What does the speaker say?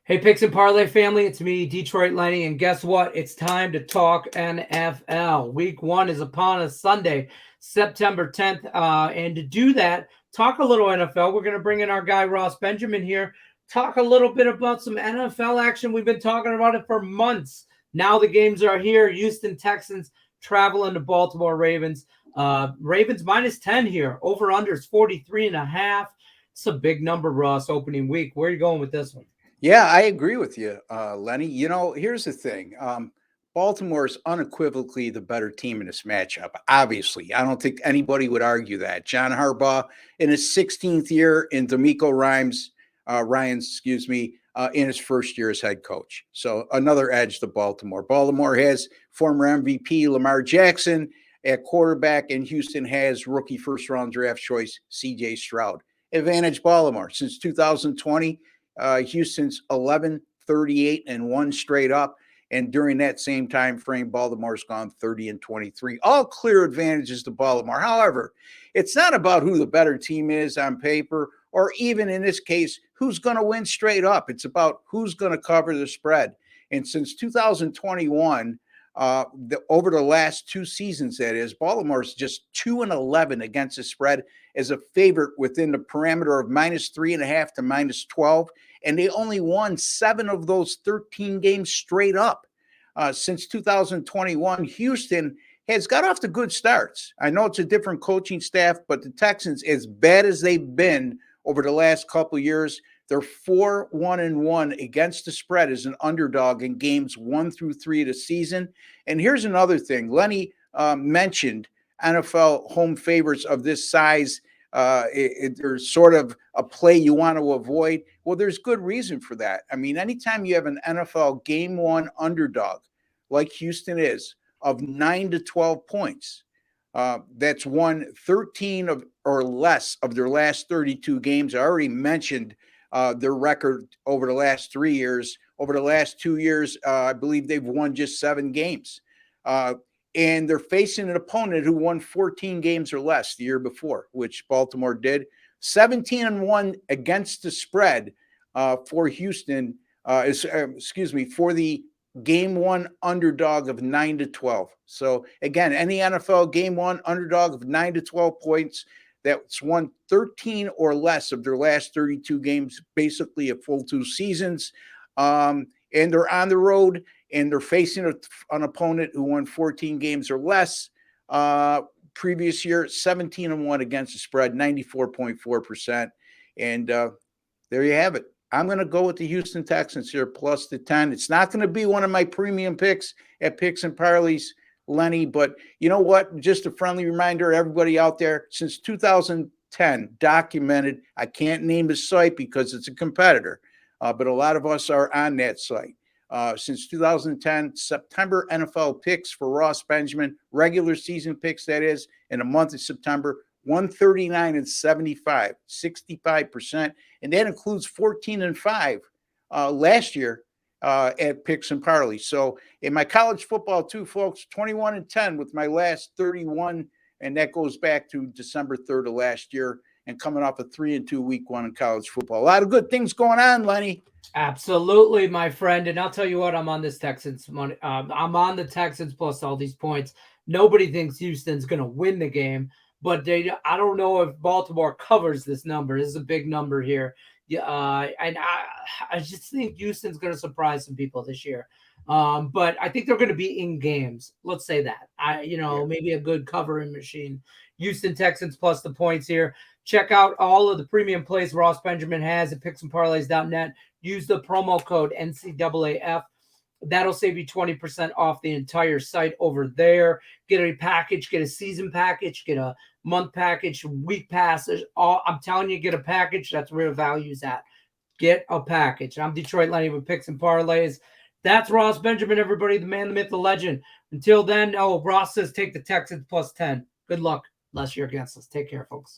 Hey, Picks and Parlay family, it's me, Detroit Lenny, and guess what? It's time to talk NFL. Week 1 is upon us Sunday, September 10th, and to do that, talk a little NFL. We're going to bring in our guy, Ross Benjamin here, talk a little bit about some NFL action. We've been talking about it for months. Now the games are here. Houston Texans traveling to Baltimore Ravens. Ravens minus 10 here. Over-unders 43.5. It's a big number, Ross, opening week. Where are you going with this one? Yeah, I agree with you, Lenny. Here's the thing. Baltimore is unequivocally the better team in this matchup. Obviously, I don't think anybody would argue that. John Harbaugh in his 16th year, and D'Amico in his first year as head coach. So another edge to Baltimore. Baltimore has former MVP Lamar Jackson at quarterback, and Houston has rookie first-round draft choice C.J. Stroud. Advantage Baltimore since 2020. Houston's 11, 38, and 1 straight up. And during that same time frame, Baltimore's gone 30 and 23. All clear advantages to Baltimore. However, it's not about who the better team is on paper, or even in this case, who's going to win straight up. It's about who's going to cover the spread. And since 2021, over the last 2 seasons, that is, Baltimore's just 2-11 against the spread as a favorite within the parameter of -3.5 to -12. And they only won 7 of those 13 games straight up. Since 2021, Houston has got off to good starts. I know it's a different coaching staff, but the Texans, as bad as they've been over the last couple of years, they're 4-1-1 against the spread as an underdog in games 1 through 3 of the season. And here's another thing. Lenny mentioned NFL home favorites of this size. There's sort of a play you want to avoid. Well, there's good reason for that. I mean, anytime you have an NFL game 1 underdog like Houston is of 9 to 12 points, that's won 13 or less of their last 32 games. I already mentioned their record over the last 3 years. Over the last 2 years, I believe they've won just 7 games. And they're facing an opponent who won 14 games or less the year before, which Baltimore did. 17-1 against the spread for Houston, for the game 1 underdog of 9 to 12. So again, any NFL game 1 underdog of 9 to 12 points that's won 13 or less of their last 32 games, basically a full 2 seasons. And they're on the road, and they're facing an opponent who won 14 games or less. Previous year, 17-1 against the spread, 94.4%. And there you have it. I'm going to go with the Houston Texans here, plus the 10. It's not going to be one of my premium picks at Picks and Parlays, Lenny, but you know what? Just a friendly reminder, everybody out there, since 2010, documented, I can't name the site because it's a competitor, but a lot of us are on that site. Since 2010, September NFL picks for Ross Benjamin, regular season picks, that is, in the month of September, 139 and 75, 65%. And that includes 14 and 5 last year at Picks and Parlay. So in my college football too, folks, 21 and 10 with my last 31. And that goes back to December 3rd of last year, and coming off a 3-2 week 1 in college football. A lot of good things going on, Lenny. Absolutely, my friend. And I'll tell you what, I'm on this Texans money. I'm on the Texans plus all these points. Nobody thinks Houston's going to win the game, but I don't know if Baltimore covers this number. This is a big number here. And I just think Houston's going to surprise some people this year. But I think they're going to be in games. Let's say that. Maybe a good covering machine. Houston Texans plus the points here. Check out all of the premium plays Ross Benjamin has at picksandparlays.net. Use the promo code NCAAF. That'll save you 20% off the entire site over there. Get a package, get a season package, get a month package, week passes. I'm telling you, get a package. That's where the value's at. Get a package. I'm Detroit Lenny with Picks and Parlays. That's Ross Benjamin, everybody, the man, the myth, the legend. Until then, Ross says take the Texans plus 10. Good luck, unless you're against us. Take care, folks.